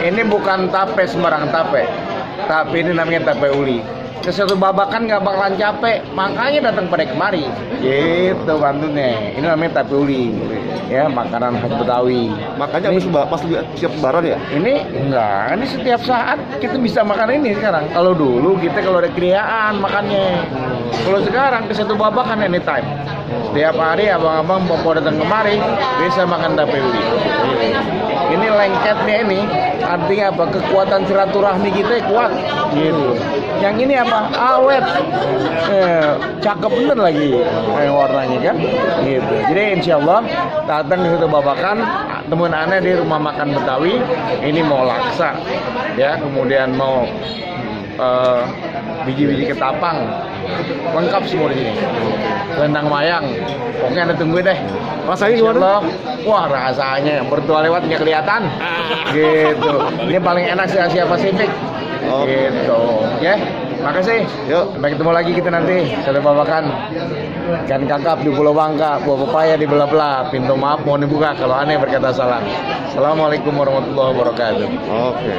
Ini bukan tape sembarang tape, tapi ini namanya tape uli. Ke satu babakan nggak bakalan capek, makanya datang pada kemari. Gitu bantunya. Ini namanya tape uli, ya makanan khas Betawi. Makanya Ini- pas siap lebaran ya. Ini enggak, ini setiap saat kita bisa makan ini sekarang. Kalau dulu kita kalau ada kriaan makannya. Kalau sekarang ke satu babakan anytime. Setiap hari abang-abang mau datang kemari bisa makan tape uli. Ini lengketnya ini artinya apa? Kekuatan silaturahmi kita kuat gitu. Yang ini apa? Awet. Cakep bener lagi warnanya kan gitu. Jadi insya Allah datang ke situ babakan temen aneh di rumah makan Betawi ini mau laksa ya, kemudian mau biji-biji ketapang, lengkap semua di sini. Rendang mayang, pokoknya anda tungguin deh. Rasanya gimana? Insyaallah. Wah rasanya berdua lewat nggak kelihatan. Gitu. Ini paling enak se Asia Pasifik. Oke. Gitu. Ya. Makasih. Yuk. Sampai ketemu lagi kita nanti. Satu babakan ikan kakap di Pulau Bangka, buah pepaya di Belah-belah. Pintu maaf mohon dibuka kalau aneh berkata salah. Assalamualaikum warahmatullahi wabarakatuh. Oke.